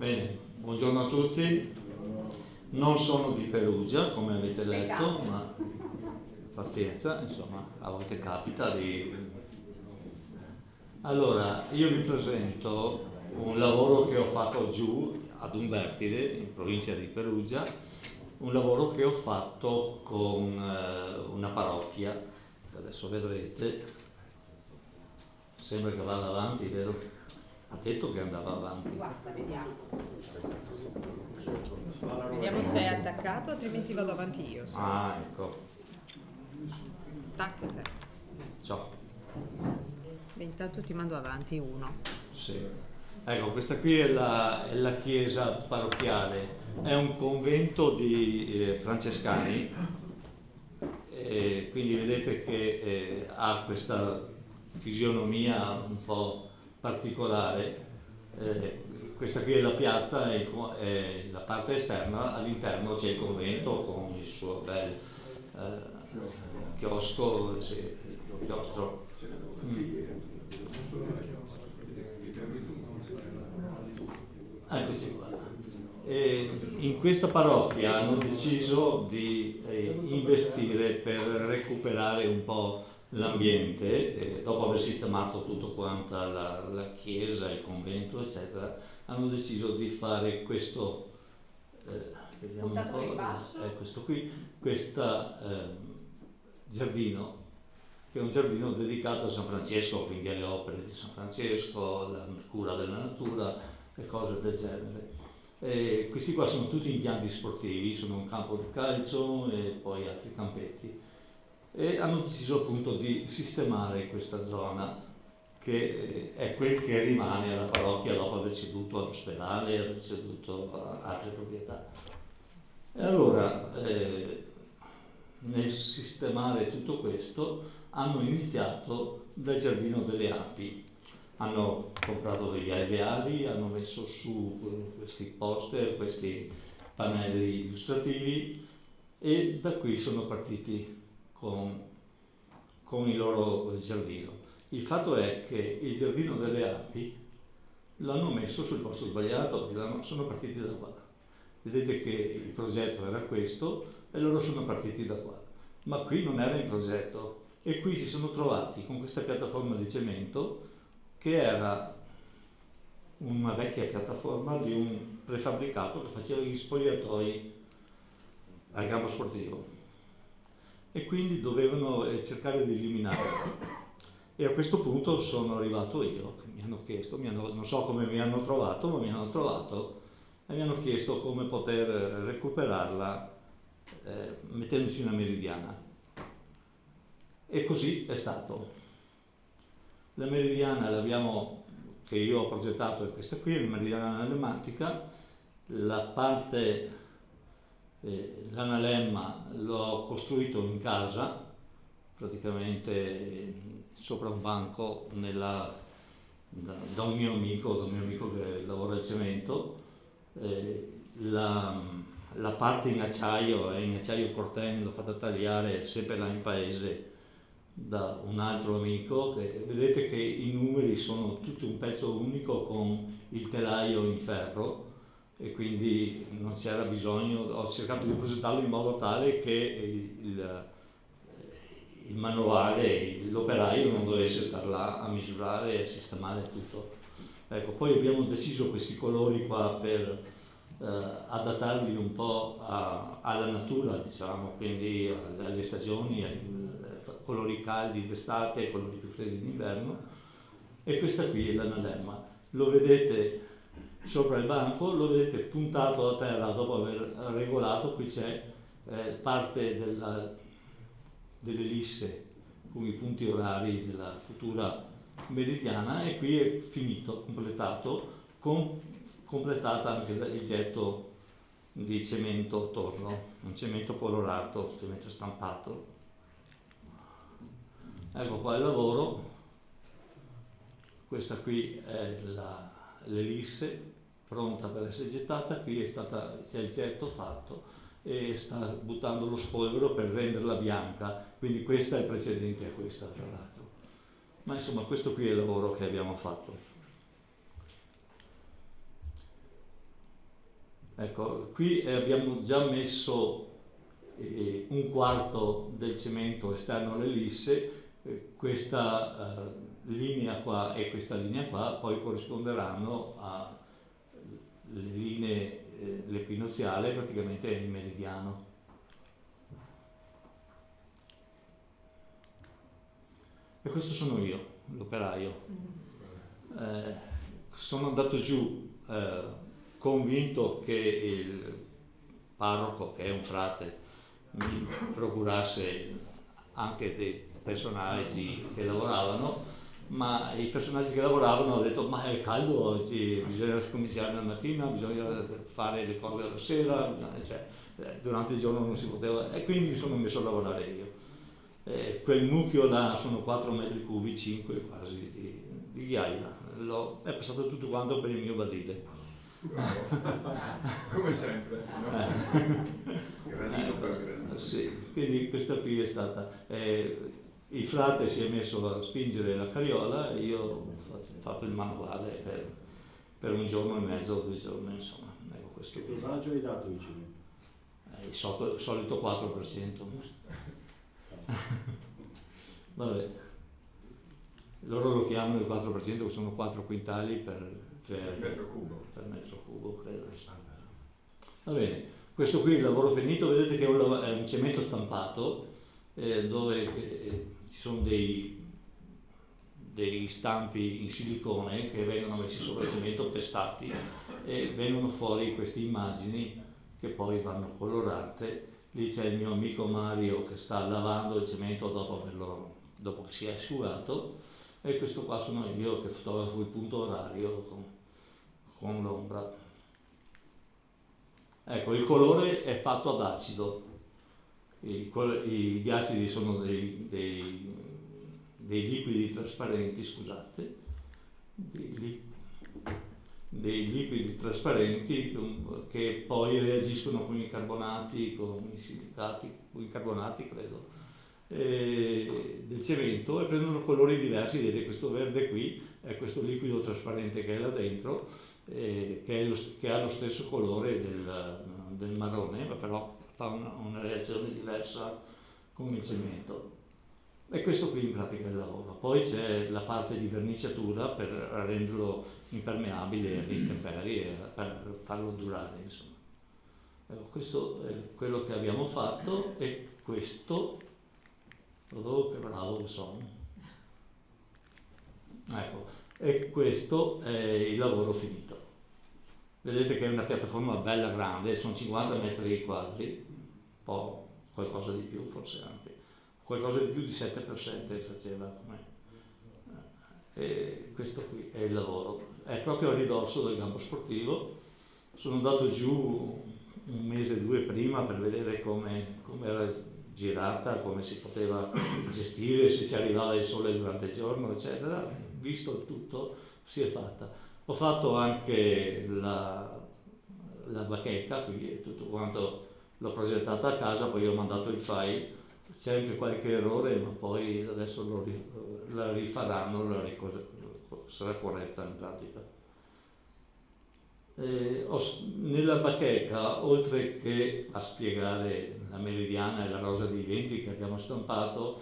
Bene, buongiorno a tutti. Non sono di Perugia, come avete letto, ma pazienza, insomma, a volte capita di... Allora, io vi presento un lavoro che ho fatto giù ad Umbertide, in provincia di Perugia, un lavoro che ho fatto con una parrocchia, che adesso vedrete, sembra che vada avanti, vero? Ha detto che andava avanti. Guarda, vediamo. Vediamo se è attaccato, altrimenti vado avanti io. Ah, ecco. Attacca te. Ciao. Beh, intanto ti mando avanti uno. Sì. Ecco, questa qui è la chiesa parrocchiale, è un convento di francescani, quindi vedete che ha questa fisionomia un po' particolare. Questa qui è la piazza e la parte esterna, all'interno c'è il convento con il suo bel chiosco, sì, chiostro. Eccoci qua. In questa parrocchia hanno deciso di investire per recuperare un po' l'ambiente, dopo aver sistemato tutto quanto la chiesa, il convento, eccetera, hanno deciso di fare questo, vediamo un Puntatore in po', basso. questo qui, questo giardino, che è un giardino dedicato a San Francesco, quindi alle opere di San Francesco, la cura della natura e cose del genere. Questi qua sono tutti impianti sportivi, sono un campo di calcio e poi altri campetti, e hanno deciso appunto di sistemare questa zona che è quel che rimane alla parrocchia dopo aver ceduto all'ospedale e aver ceduto a altre proprietà. E allora nel sistemare tutto questo hanno iniziato dal giardino delle api. Hanno comprato degli alveari, hanno messo su questi poster, questi pannelli illustrativi, e da qui sono partiti con il loro giardino. Il fatto è che il giardino delle api l'hanno messo sul posto sbagliato, sono partiti da qua. Vedete che il progetto era questo e loro sono partiti da qua. Ma qui non era in progetto, e qui si sono trovati con questa piattaforma di cemento che era una vecchia piattaforma di un prefabbricato che faceva gli spogliatoi al campo sportivo, e quindi dovevano cercare di eliminarlo. E a questo punto sono arrivato io, che mi hanno chiesto, non so come mi hanno trovato, ma mi hanno trovato e mi hanno chiesto come poter recuperarla mettendoci una meridiana. E così è stato. La meridiana che io ho progettato è questa qui, la meridiana anelematica. La parte, l'analemma l'ho costruito in casa, praticamente sopra un banco da un mio amico che lavora al cemento. La parte in acciaio è in acciaio Corten, l'ho fatta tagliare sempre là in paese da un altro amico, che vedete che i numeri sono tutti un pezzo unico con il telaio in ferro, e quindi non c'era bisogno, ho cercato di progettarlo in modo tale che il manovale, l'operaio non dovesse star là a misurare e a sistemare tutto. Ecco, poi abbiamo deciso questi colori qua per adattarli un po' alla natura, diciamo, quindi alle stagioni, colori caldi d'estate e colori più freddi d'inverno. E questa qui è l'analemma. Lo vedete sopra il banco, lo vedete puntato a terra dopo aver regolato. Qui c'è parte dell'ellisse con i punti orari della futura meridiana, e qui è finito, completato, completata anche il getto di cemento attorno, un cemento colorato, cemento stampato. Ecco qua il lavoro. Questa qui è l'ellisse pronta per essere gettata. Qui c'è il getto fatto e sta buttando lo spolvero per renderla bianca, quindi questa è precedente a questa, tra l'altro. Ma insomma, questo qui è il lavoro che abbiamo fatto. Ecco, qui abbiamo già messo un quarto del cemento esterno alle lisse, questa linea qua e questa linea qua poi corrisponderanno alle linee, l'equinoziale praticamente è il meridiano. E questo sono io, l'operaio. Sono andato giù convinto che il parroco, che è un frate, mi procurasse anche dei personaggi che lavoravano, ma i personaggi che lavoravano hanno detto ma è caldo oggi, bisogna cominciare la mattina, bisogna fare le cose alla sera, cioè, durante il giorno non si poteva, e quindi mi sono messo a lavorare io. Quel mucchio là sono 4 metri cubi, 5 quasi di ghiaia, è passato tutto quanto per il mio badile. Come sempre, no? Granino per granino. Sì, quindi questa qui è stata. Il frate si è messo a spingere la carriola e io ho fatto il manuale per un giorno e mezzo, 2 giorni, insomma. Ecco, questo Che dosaggio hai dato di cemento? Il solito 4%. Vabbè, loro lo chiamano il 4%, che sono 4 quintali per metro cubo. Per metro cubo, credo. Va bene, questo qui è il lavoro finito, vedete che è un cemento stampato dove ci sono dei stampi in silicone che vengono messi sopra il cemento, pestati, e vengono fuori queste immagini che poi vanno colorate. Lì c'è il mio amico Mario che sta lavando il cemento dopo che si è asciugato, e questo qua sono io che fotografo il punto orario con l'ombra. Ecco, il colore è fatto ad acido. Gli acidi sono dei liquidi trasparenti, scusate, dei liquidi trasparenti che poi reagiscono con i carbonati, con i silicati, con i carbonati credo, del cemento, e prendono colori diversi. Vedete, questo verde qui è questo liquido trasparente che è là dentro, che ha lo stesso colore del marrone, ma però fa una reazione diversa con il cemento. E questo qui in pratica è il lavoro. Poi c'è la parte di verniciatura per renderlo impermeabile alle intemperie, per farlo durare, insomma. Ecco, questo è quello che abbiamo fatto, e questo, oh, che bravo che sono. Ecco, e questo è il lavoro finito. Vedete che è una piattaforma bella grande, sono 50 metri quadri, un po' qualcosa di più, forse anche qualcosa di più di 7% faceva come. E questo qui è il lavoro, è proprio a ridosso del campo sportivo. Sono andato giù 1 mese o 2 prima per vedere come era girata, come si poteva gestire, se ci arrivava il sole durante il giorno, eccetera. Visto tutto, si è fatta. Ho fatto anche la bacheca qui e tutto quanto, l'ho progettata a casa, poi ho mandato il file. C'è anche qualche errore, ma poi adesso la rifaranno, sarà corretta in pratica. Nella bacheca, oltre che a spiegare la meridiana e la rosa dei venti che abbiamo stampato,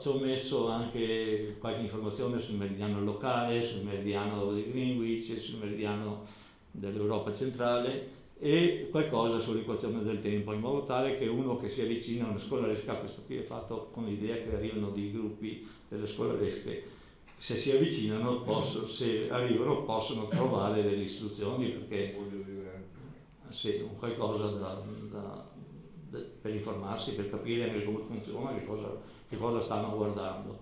ci ho messo anche qualche informazione sul meridiano locale, sul meridiano di Greenwich, sul meridiano dell'Europa centrale, e qualcosa sull'equazione del tempo, in modo tale che uno che si avvicina a una scolaresca, questo qui è fatto con l'idea che arrivano dei gruppi delle scolaresche, se si avvicinano, se arrivano, possono trovare delle istruzioni, perché sì, qualcosa per informarsi, per capire anche come funziona, che cosa stanno guardando.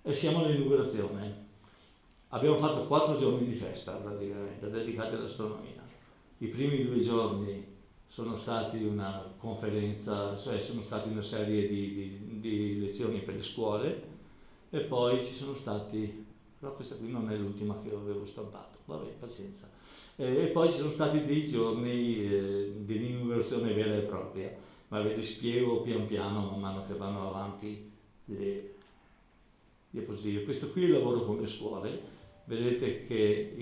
E siamo all'inaugurazione. Abbiamo fatto 4 giorni di festa praticamente, dedicati all'astronomia. I primi 2 giorni sono stati una conferenza, cioè sono stati una serie di lezioni per le scuole, e poi ci sono stati, però questa qui non è l'ultima che avevo stampato, vabbè, pazienza. E poi ci sono stati dei giorni di inaugurazione vera e propria, ma ve li spiego pian piano man mano che vanno avanti le diapositive. Questo qui è il lavoro con le scuole. vedete che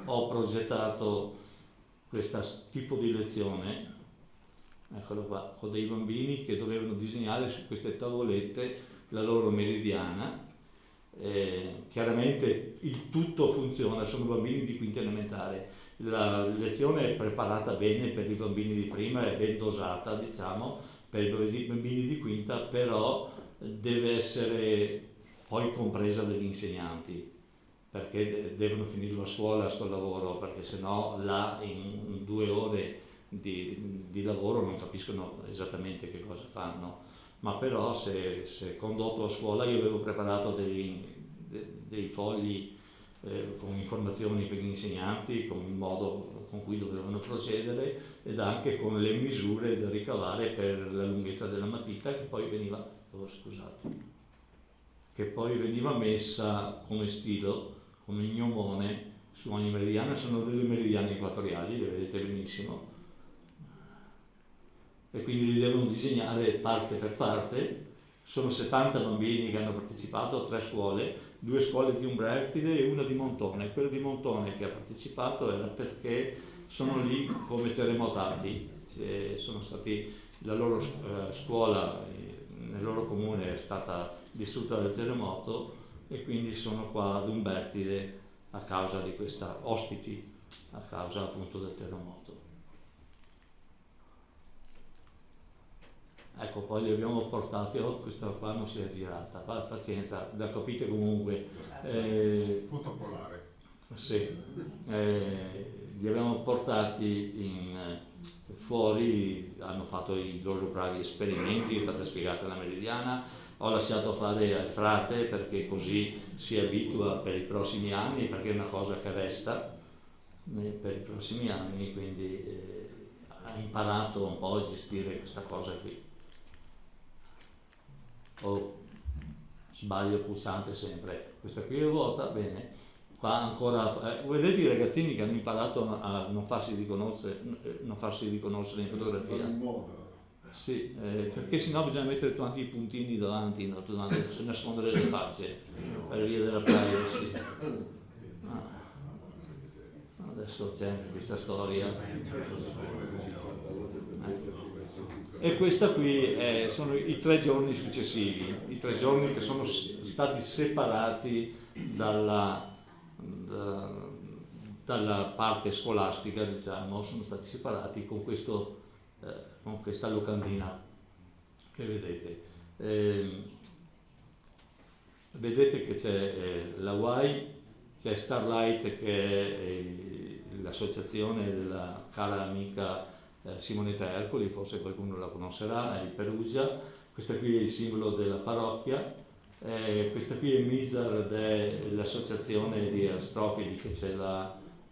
ho progettato questo tipo di lezione, eccolo qua, con dei bambini che dovevano disegnare su queste tavolette la loro meridiana. Chiaramente il tutto funziona, sono bambini di quinta elementare. La lezione è preparata bene per i bambini di prima, è ben dosata, diciamo, per i bambini di quinta, però deve essere poi compresa dagli insegnanti, perché devono finire la scuola, sto lavoro, perché sennò là in 2 ore di lavoro non capiscono esattamente che cosa fanno. Ma però se condotto a scuola, io avevo preparato dei fogli con informazioni per gli insegnanti, con il modo con cui dovevano procedere ed anche con le misure da ricavare per la lunghezza della matita che poi veniva messa come stilo, come gnomone su ogni meridiana. Sono delle meridiane equatoriali, le vedete benissimo, e quindi li devono disegnare parte per parte. Sono 70 bambini che hanno partecipato, 3 scuole, 2 scuole di Umbertide e una di Montone. Quella di Montone che ha partecipato era perché sono lì come terremotati, sono stati, la loro scuola nel loro comune è stata distrutta dal terremoto e quindi sono qua ad Umbertide a causa di questa, ospiti a causa appunto del terremoto. Ecco, poi li abbiamo portati, questa qua non si è girata, pazienza, la capite comunque. Fotopolare. Sì, li abbiamo portati fuori, hanno fatto i loro bravi esperimenti, è stata spiegata la meridiana, ho lasciato fare al frate perché così si abitua per i prossimi anni, perché è una cosa che resta per i prossimi anni, quindi ha imparato un po' a gestire questa cosa qui. Sbaglio il pulsante sempre, questa qui è vuota, bene, qua ancora, vedete i ragazzini che hanno imparato a non farsi riconoscere in fotografia? Sì, perché sennò bisogna mettere tanti puntini davanti, no, per nascondere le facce, per via della privacy. Adesso c'è anche questa storia. E questa qui sono i 3 giorni successivi, i 3 giorni che sono stati separati dalla parte scolastica, diciamo, sono stati separati con questa locandina che vedete. Vedete che c'è la WAI, c'è Starlight che è l'associazione della cara amica Simonetta Ercoli, forse qualcuno la conoscerà, è di Perugia. Questa qui è il simbolo della parrocchia, questa qui è Mizar, l'associazione di astrofili che c'è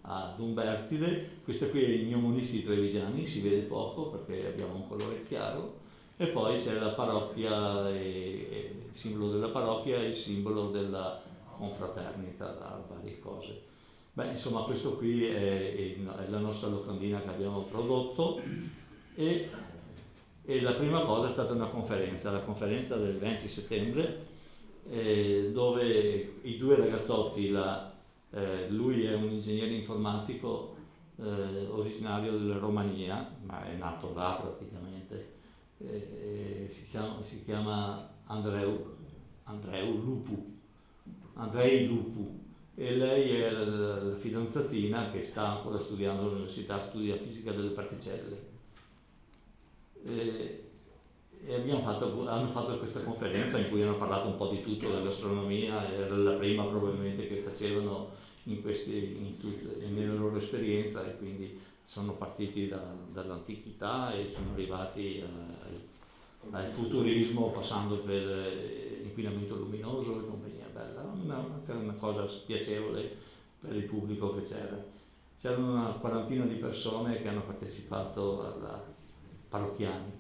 ad Umbertide. Questa qui è i gnomonisti trevigiani, si vede poco perché abbiamo un colore chiaro, e poi c'è la parrocchia, il simbolo della parrocchia e il simbolo della confraternita, da varie cose. Beh, insomma, questo qui è la nostra locandina che abbiamo prodotto e la prima cosa è stata una conferenza, la conferenza del 20 settembre, dove i 2 ragazzotti, lui è un ingegnere informatico originario della Romania, ma è nato là praticamente, si chiama Andrei Lupu, e lei è la fidanzatina che sta ancora studiando all'università, studia fisica delle particelle. Hanno fatto questa conferenza in cui hanno parlato un po' di tutto, dell'astronomia, era la prima probabilmente che facevano nella loro esperienza, e quindi sono partiti dall'antichità e sono arrivati al futurismo, passando per inquinamento luminoso e compagnia bella, una cosa spiacevole per il pubblico che c'era. C'erano una quarantina di persone che hanno partecipato alla parrocchiani.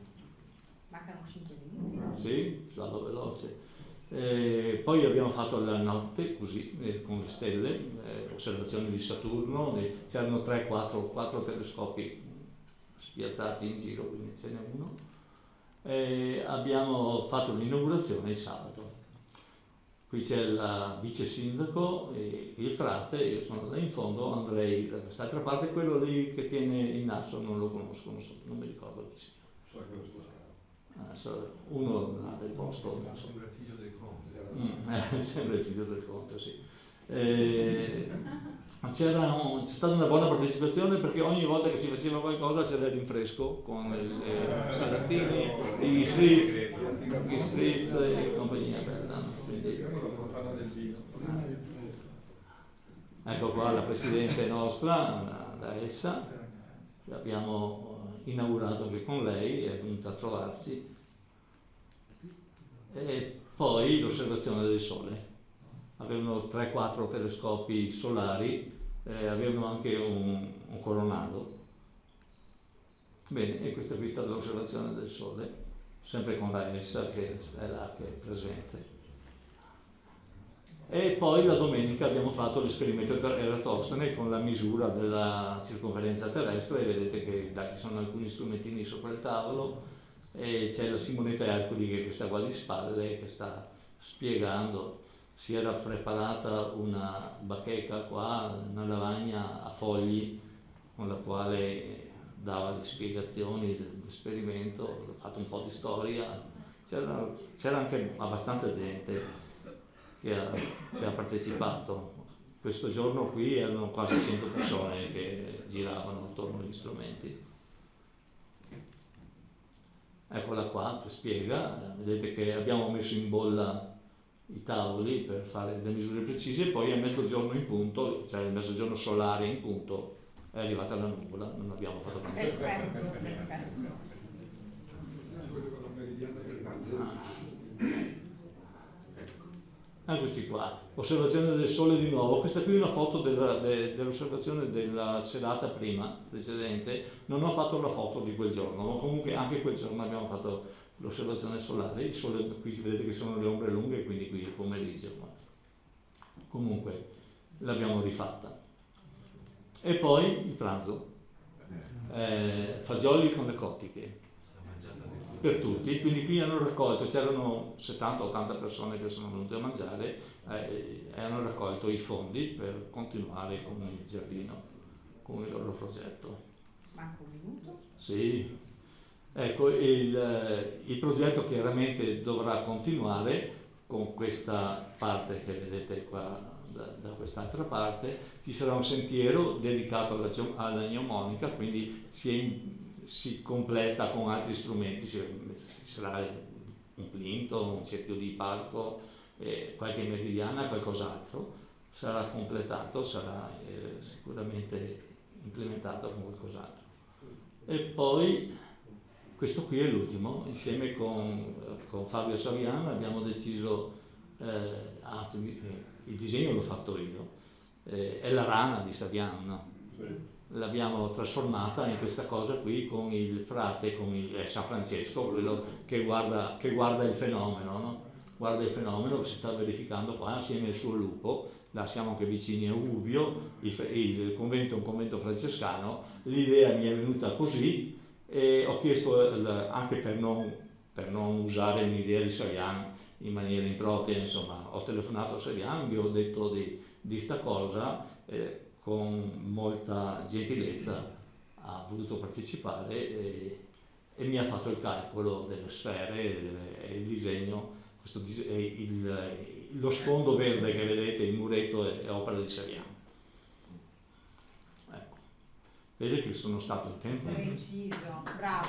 Mancano 5 minuti. Sì, vado veloce. Poi abbiamo fatto la notte così, con le stelle, osservazioni di Saturno, c'erano 4 telescopi spiazzati in giro, quindi ce n'è uno. Abbiamo fatto l'inaugurazione il sabato. qui c'è la vice sindaco, e il frate, io sono là in fondo, Andrei da quest'altra parte, quello lì che tiene il nastro non lo conosco, non mi ricordo chi sia. Uno là del posto. Sembra il figlio del conte. Sembra il figlio del conte, sì. C'è stata una buona partecipazione perché ogni volta che si faceva qualcosa c'era il rinfresco con i salattini, gli spritz e compagnia bella. Quindi, ecco qua la presidente nostra, la Elsa, abbiamo inaugurato anche con lei, è venuta a trovarci. E poi l'osservazione del sole. Avevano 3-4 telescopi solari, avevano anche un coronado. Bene, e questa qui è stata l'osservazione del sole, sempre con la Elsa che è là, che è presente. E poi la domenica abbiamo fatto l'esperimento Eratostene con la misura della circonferenza terrestre, e vedete che là ci sono alcuni strumentini sopra il tavolo, e c'è la Simonetta Ercoli che è questa qua di spalle che sta spiegando. Si era preparata una bacheca qua, una lavagna a fogli con la quale dava le spiegazioni dell'esperimento, ho fatto un po' di storia, c'era anche abbastanza gente che ha partecipato. Questo giorno qui erano quasi 100 persone che giravano attorno agli strumenti. Eccola qua che spiega, vedete che abbiamo messo in bolla i tavoli per fare delle misure precise, e poi a mezzogiorno in punto, cioè il mezzogiorno solare in punto, è arrivata la nuvola, non abbiamo fatto niente. Eccoci qua, osservazione del sole di nuovo. Questa qui è una foto dell'osservazione della serata prima, precedente. Non ho fatto la foto di quel giorno, ma comunque anche quel giorno abbiamo fatto l'osservazione solare. Il sole, qui vedete che sono le ombre lunghe, quindi qui il pomeriggio. Comunque l'abbiamo rifatta. E poi il pranzo, fagioli con le cottiche per tutti, quindi qui hanno raccolto, c'erano 70-80 persone che sono venute a mangiare, e hanno raccolto i fondi per continuare con il giardino, con il loro progetto. Manca un minuto? Sì, ecco, il progetto chiaramente dovrà continuare con questa parte che vedete qua, da quest'altra parte. Ci sarà un sentiero dedicato alla gnomonica, quindi si completa con altri strumenti, ci sarà un plinto, un cerchio di palco, qualche meridiana, qualcos'altro. Sarà completato, sarà sicuramente implementato con qualcos'altro. E poi questo qui è l'ultimo, insieme con Fabio Saviano abbiamo deciso, anzi il disegno l'ho fatto io, è la rana di Saviano, no? Sì. L'abbiamo trasformata in questa cosa qui con il frate, con San Francesco, quello che guarda il fenomeno, no? Guarda il fenomeno che si sta verificando qua assieme al suo lupo. Là siamo anche vicini a Urbio, il convento è un convento francescano. L'idea mi è venuta così e ho chiesto, anche per non usare un'idea di Saviano in maniera impropria, insomma, ho telefonato a Saviano, gli ho detto di sta cosa, con molta gentilezza ha voluto partecipare e mi ha fatto il calcolo delle sfere e il disegno. Lo sfondo verde che vedete, il muretto, è opera di Saviano. Ecco. Vedete che sono stato il tempo. Preciso, bravo.